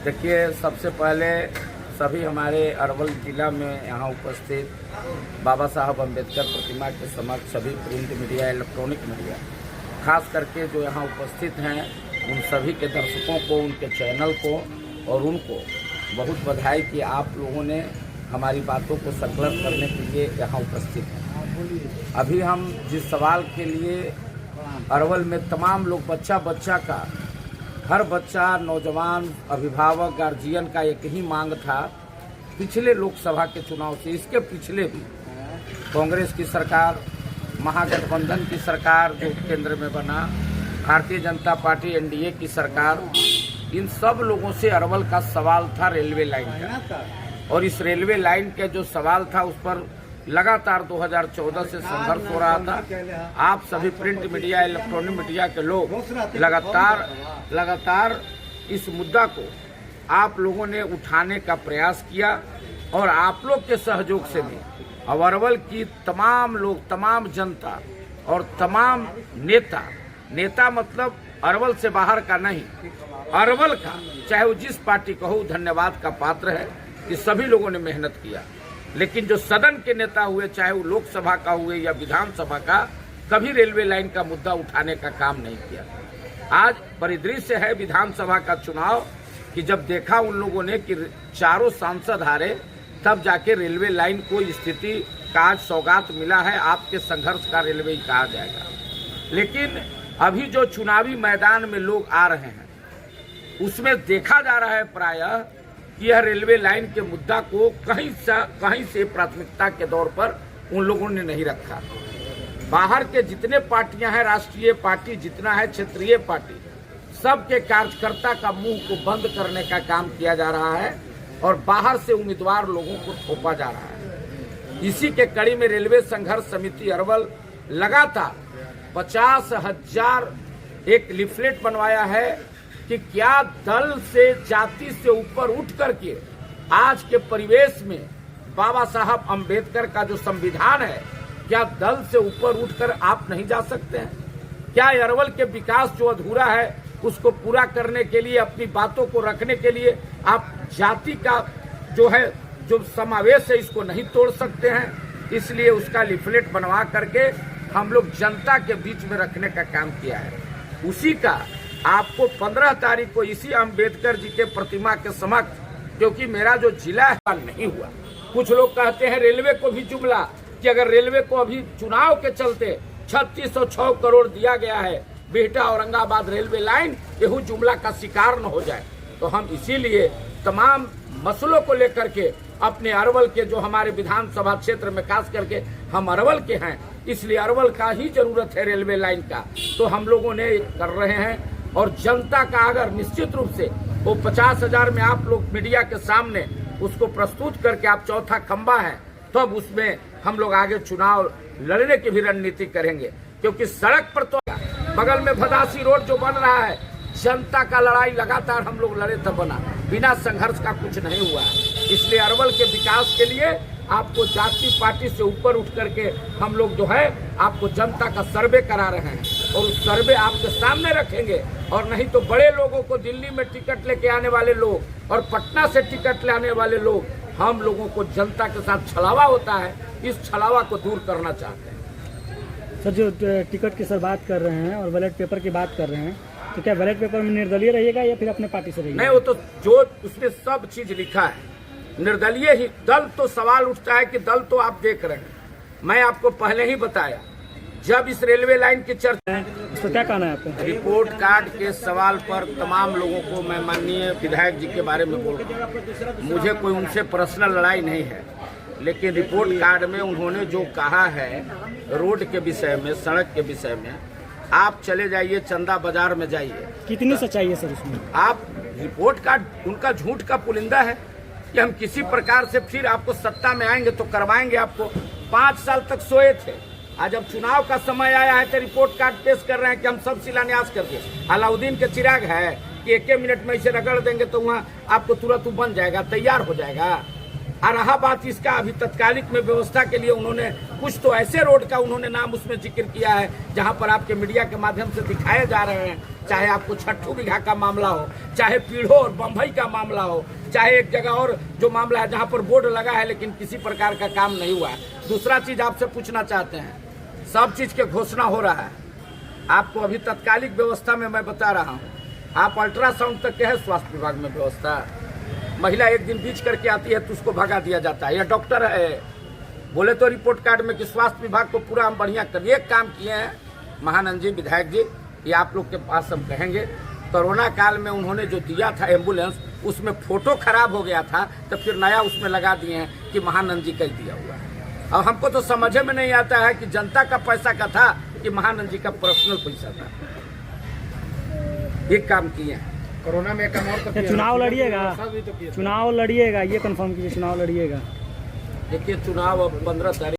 देखिए, सबसे पहले सभी हमारे अरवल जिला में यहाँ उपस्थित बाबा साहब अम्बेडकर प्रतिमा के समक्ष सभी प्रिंट मीडिया, इलेक्ट्रॉनिक मीडिया, खास करके जो यहाँ उपस्थित हैं उन सभी के दर्शकों को, उनके चैनल को और उनको बहुत बधाई कि आप लोगों ने हमारी बातों को संकलित करने के लिए यहाँ उपस्थित हैं। अभी हम जिस सवाल के लिए अरवल में तमाम लोग बच्चा का, हर बच्चा, नौजवान, अभिभावक, गार्जियन का एक ही मांग था पिछले लोकसभा के चुनाव से, इसके पिछले भी कांग्रेस की सरकार, महागठबंधन की सरकार जो केंद्र में बना, भारतीय जनता पार्टी एनडीए की सरकार, इन सब लोगों से अरवल का सवाल था रेलवे लाइन का। और इस रेलवे लाइन के जो सवाल था उस पर लगातार 2014 से संघर्ष हो रहा था। आप सभी प्रिंट मीडिया, इलेक्ट्रॉनिक मीडिया के लोग लगातार इस मुद्दा को आप लोगों ने उठाने का प्रयास किया और आप लोग के सहयोग से भी अरवल की तमाम लोग, तमाम जनता और तमाम नेता मतलब अरवल से बाहर का नहीं, अरवल का, चाहे वो जिस पार्टी का हो, धन्यवाद का पात्र है कि सभी लोगों ने मेहनत किया। लेकिन जो सदन के नेता हुए, चाहे वो लोकसभा का हुए या विधानसभा का, कभी रेलवे लाइन का मुद्दा उठाने का काम नहीं किया। आज परिदृश्य है विधानसभा का चुनाव कि जब देखा उन लोगों ने कि चारों सांसद हारे, तब जाके रेलवे लाइन को स्थिति का आज सौगात मिला है। आपके संघर्ष का रेलवे ही कहा जाएगा। लेकिन अभी जो चुनावी मैदान में लोग आ रहे हैं उसमें देखा जा रहा है प्रायः कि यह रेलवे लाइन के मुद्दा को कहीं से प्राथमिकता के दौर पर उन लोगों ने नहीं रखा। बाहर के जितने पार्टियां हैं, राष्ट्रीय पार्टी जितना है, क्षेत्रीय पार्टी, सबके कार्यकर्ता का मुंह को बंद करने का काम किया जा रहा है और बाहर से उम्मीदवार लोगों को थोपा जा रहा है। इसी के कड़ी में रेलवे संघर्ष समिति अरवल लगातार 50,000 एक लिफलेट बनवाया है कि क्या दल से, जाति से ऊपर उठ करके आज के परिवेश में बाबा साहब अम्बेडकर का जो संविधान है, क्या दल से ऊपर उठकर आप नहीं जा सकते हैं? क्या अरवल के विकास जो अधूरा है उसको पूरा करने के लिए, अपनी बातों को रखने के लिए आप जाति का जो समावेश है इसको नहीं तोड़ सकते हैं? इसलिए उसका लिफलेट बनवा करके हम लोग जनता के बीच में रखने का काम किया है। उसी का आपको 15 तारीख को इसी अम्बेडकर जी के प्रतिमा के समक्ष, क्योंकि मेरा जो जिला है नहीं हुआ, कुछ लोग कहते हैं रेलवे को भी जुमला कि अगर रेलवे को अभी चुनाव के चलते 3606 करोड़ दिया गया है, Bihta Aurangabad railway line Yahoo जुमला का शिकार न हो जाए। तो हम इसीलिए तमाम मसलों को लेकर के अपने अरवल के, जो हमारे विधानसभा क्षेत्र में खास करके हम अरवल के हैं, इसलिए अरवल का ही जरूरत है रेलवे लाइन का, तो हम लोगों ने कर रहे हैं। और जनता का अगर निश्चित रूप से वो 50,000 में आप लोग मीडिया के सामने उसको प्रस्तुत करके आप चौथा खंबा है, तब उसमें हम लोग आगे चुनाव लड़ने की भी रणनीति करेंगे। क्योंकि सड़क पर तो बगल में भदासी रोड जो बन रहा है, जनता का लड़ाई लगातार हम लोग लड़े तब बना, बिना संघर्ष का कुछ नहीं हुआ है। इसलिए अरवल के विकास के लिए आपको जाति पार्टी से ऊपर उठ करके हम लोग जो है आपको जनता का सर्वे करा रहे हैं और उस सर्वे आपके सामने रखेंगे। और नहीं तो बड़े लोगों को, दिल्ली में टिकट लेके आने वाले लोग और पटना से टिकट लाने वाले लोग, हम लोगों को जनता के साथ छलावा होता है, इस छलावा को दूर करना चाहते हैं। सर, जो टिकट की सर बात कर रहे हैं और बैलेट पेपर की बात कर रहे हैं, तो क्या बैलेट पेपर में निर्दलीय रहिएगा या फिर अपने पार्टी से रहिएगा? नहीं, वो तो जो उसमें सब चीज लिखा है निर्दलीय ही। दल तो सवाल उठता है कि दल तो आप देख रहे हैं, मैं आपको पहले ही बताया जब इस रेलवे लाइन की चर्चा, तो क्या कहना है आपका? रिपोर्ट कार्ड के सवाल पर तमाम लोगों को मैं माननीय विधायक जी के बारे में बोल रहा हूँ। मुझे कोई उनसे पर्सनल लड़ाई नहीं है, लेकिन रिपोर्ट कार्ड में उन्होंने जो कहा है रोड के विषय में, सड़क के विषय में, आप चले जाइए चंदा बाजार में जाइए। कितनी सच्चाई है सर उसमें? आप रिपोर्ट कार्ड उनका झूठ का पुलिंदा है कि हम किसी प्रकार से फिर आपको सत्ता में आएंगे तो करवाएंगे आपको। 5 साल तक सोए थे, आज जब चुनाव का समय आया है तो रिपोर्ट कार्ड पेश कर रहे हैं कि हम सब शिलान्यास कर दिए। अलाउद्दीन के चिराग है कि 1 मिनट में इसे रगड़ देंगे तो वहाँ आपको तुरंत बन जाएगा, तैयार हो जाएगा। और रहा बात इसका, अभी तत्कालिक में व्यवस्था के लिए उन्होंने कुछ तो ऐसे रोड का उन्होंने नाम उसमें जिक्र किया है जहां पर आपके मीडिया के माध्यम से दिखाए जा रहे हैं, चाहे आपको छठू बीघा का मामला हो, चाहे पीढ़ो और बम्बई का मामला हो, चाहे एक जगह और जो मामला है जहां पर बोर्ड लगा है लेकिन किसी प्रकार का काम नहीं हुआ है। दूसरा चीज आपसे पूछना चाहते हैं, सब चीज के घोषणा हो रहा है, आपको अभी तत्कालिक व्यवस्था में मैं बता रहा हूँ, आप अल्ट्रासाउंड तक के है स्वास्थ्य विभाग में व्यवस्था, महिला एक दिन बीच करके आती है तो उसको भगा दिया जाता है, या डॉक्टर है बोले तो रिपोर्ट कार्ड में कि स्वास्थ्य विभाग को पूरा हम बढ़िया करिए काम किए हैं। महानंद जी, विधायक जी, ये आप लोग के पास हम कहेंगे, कोरोना काल में उन्होंने जो दिया था एम्बुलेंस, उसमें फोटो खराब हो गया था तो फिर नया उसमें लगा दिए हैं कि महानंद जी का दिया हुआ है। अब हमको तो समझ में नहीं आता है कि जनता का पैसा का था कि महानंद जी का पर्सनल पैसा था, ये काम किए हैं। कोरोना में काम और क्या चुनाव लड़िएगा? चुनाव लड़िएगा, ये कंफर्म कीजिए, चुनाव लड़िएगा। देखिए चुनाव अब 15 तारीख